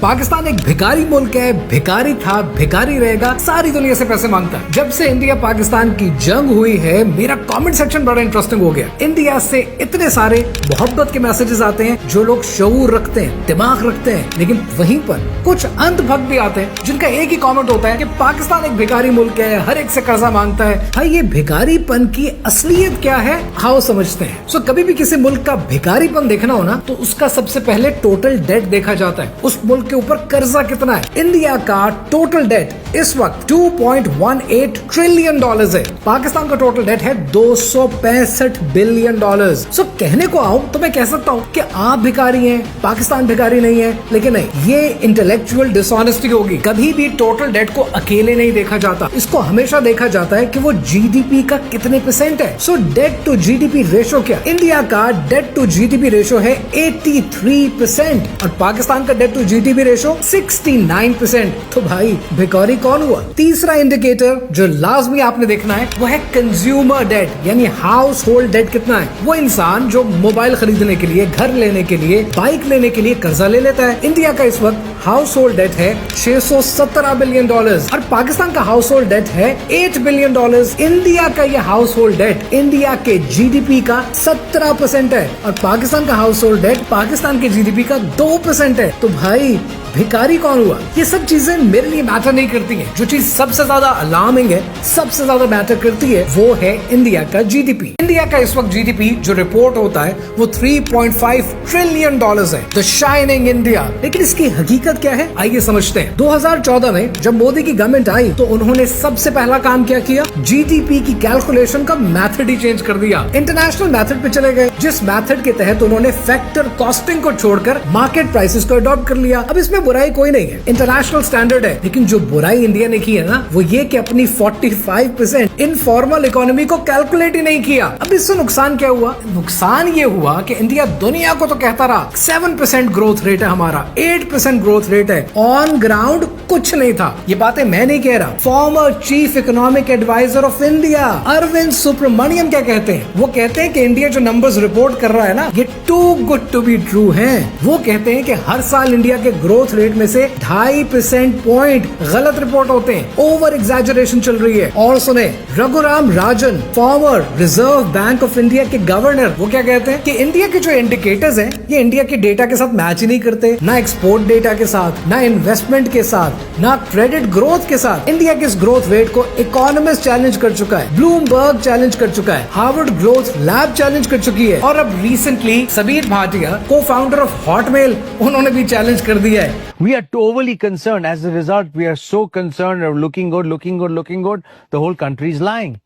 पाकिस्तान एक भिखारी मुल्क है, भिखारी था, भिखारी रहेगा, सारी दुनिया से पैसे मांगता है। जब से इंडिया पाकिस्तान की जंग हुई है, मेरा कमेंट सेक्शन बड़ा इंटरेस्टिंग हो गया। इंडिया से इतने सारे मोहब्बत के मैसेजेस आते हैं, जो लोग शऊर रखते हैं, दिमाग रखते हैं, लेकिन वहीं पर कुछ अंधभक्त भी आते हैं जिनका एक ही कॉमेंट होता है कि पाकिस्तान एक भिखारी मुल्क है, हर एक से कर्जा मांगता है। भाई ये भिखारीपन की असलियत क्या है, आओ समझते हैं। सो कभी भी किसी मुल्क का भिखारीपन देखना हो ना, तो उसका सबसे पहले टोटल डेट देखा जाता है, उस मुल्क के ऊपर कर्जा कितना है। इंडिया का टोटल डेट इस वक्त 2.18 ट्रिलियन डॉलर्स है। पाकिस्तान का टोटल डेट है 265 बिलियन डॉलर्स। सो कहने को आओ तो मैं कह सकता हूँ कि आप भिखारी हैं, पाकिस्तान भिखारी नहीं है, लेकिन नहीं, ये इंटेलेक्चुअल डिसऑनेस्टी होगी। कभी भी टोटल डेट को अकेले नहीं देखा जाता, इसको हमेशा देखा जाता है कि वो जीडीपी का कितने परसेंट है। सो डेट टू जीडीपी रेशो क्या? इंडिया का डेट टू जीडीपी रेशो है 83% और पाकिस्तान का डेट टू जीडीपी रेशो 69%। तो भाई भिखारी कौन हुआ? तीसरा इंडिकेटर जो लाजमी आपने देखना है वो है कंज्यूमर डेट, यानी हाउस होल्ड डेट कितना है। वो इंसान जो मोबाइल खरीदने के लिए, घर लेने के लिए, बाइक लेने के लिए कर्जा ले लेता है। इंडिया का इस वक्त हाउस होल्ड डेट है 617 बिलियन डॉलर्स और पाकिस्तान का हाउस होल्ड डेट है 8 बिलियन डॉलर्स। इंडिया का ये हाउस होल्ड डेट इंडिया के जीडीपी का 17% है और पाकिस्तान का हाउस होल्ड डेट पाकिस्तान के जीडीपी का 2% है। तो भाई भिखारी कौन हुआ? ये सब चीजें मेरे लिए मैटर नहीं करती हैं। जो चीज सबसे ज्यादा अलार्मिंग है, सबसे ज्यादा मैटर करती है, वो है इंडिया का जीडीपी। इंडिया का इस वक्त जीडीपी जो रिपोर्ट होता है वो 3.5 ट्रिलियन डॉलर्स है, द शाइनिंग इंडिया। लेकिन इसकी हकीकत क्या है, आइए समझते हैं। 2014 में जब मोदी की गवर्नमेंट आई तो उन्होंने सबसे पहला काम क्या किया? जीडीपी की कैलकुलेशन का मेथड ही चेंज कर दिया। इंटरनेशनल मेथड पे चले गए, जिस मेथड के तहत उन्होंने फैक्टर कॉस्टिंग को छोड़कर मार्केट प्राइसेस को अडॉप्ट कर लिया। अब इसमें बुराई कोई नहीं है, इंटरनेशनल स्टैंडर्ड है, लेकिन जो बुराई इंडिया ने की है ना, वो ये कि अपनी 45% इनफॉर्मल इकोनॉमी को कैलकुलेट ही नहीं किया। अब इससे नुकसान क्या हुआ? नुकसान ये हुआ कि इंडिया दुनिया को तो कहता रहा 7% ग्रोथ रेट है हमारा, 8% ग्रोथ रेट है, ऑन ग्राउंड कुछ नहीं था। ये बातें मैं नहीं कह रहा, former chief economic adviser of India Arvind Subramanian क्या कहते हैं? वो कहते हैं कि इंडिया जो नंबर्स रिपोर्ट कर रहा है ना, ये too good to be true हैं। वो कहते हैं कि हर साल इंडिया के ग्रोथ रेट में से 2.5% पॉइंट गलत रिपोर्ट होते हैं, ओवर एग्जैजरेशन चल रही है। और सुने, Raghuram Rajan, former Reserve Bank of India के गवर्नर, वो क्या कहते हैं कि इंडिया के जो इंडिकेटर्स हैं, ये इंडिया के डेटा के साथ मैच ही नहीं करते, ना एक्सपोर्ट डेटा के साथ, ना इन्वेस्टमेंट के साथ, ना क्रेडिट ग्रोथ के साथ। इंडिया के इस ग्रोथ रेट को इकोनॉमिस्ट चैलेंज कर चुका है, ब्लूमबर्ग चैलेंज कर चुका है, हार्वर्ड ग्रोथ लैब चैलेंज कर चुकी है, और अब रिसेंटली सबीर भाटिया, को फाउंडर ऑफ हॉटमेल, उन्होंने भी चैलेंज कर दिया है। We are overly concerned. As a result, we are so concerned of looking good, looking good, looking good. The whole country is lying.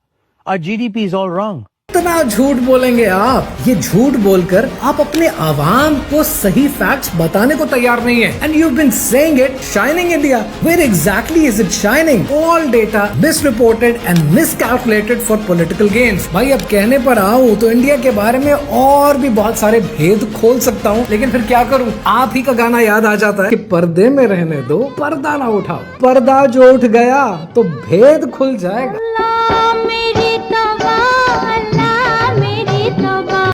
Our GDP is all wrong. इतना झूठ बोलेंगे आप? ये झूठ बोलकर आप अपने आवाम को सही फैक्ट्स बताने को तैयार नहीं है। And you've been saying it, shining India. Where exactly is it shining? All data misreported and miscalculated for political gains. भाई अब कहने पर आऊँ तो इंडिया के बारे में और भी बहुत सारे भेद खोल सकता हूँ, लेकिन फिर क्या करूँ? आप ही का गाना याद आ जाता है कि पर्दे में रहने दो, पर्दा ना उठाओ। पर्दा जो उठ गया तो भेद खुल जाएगा।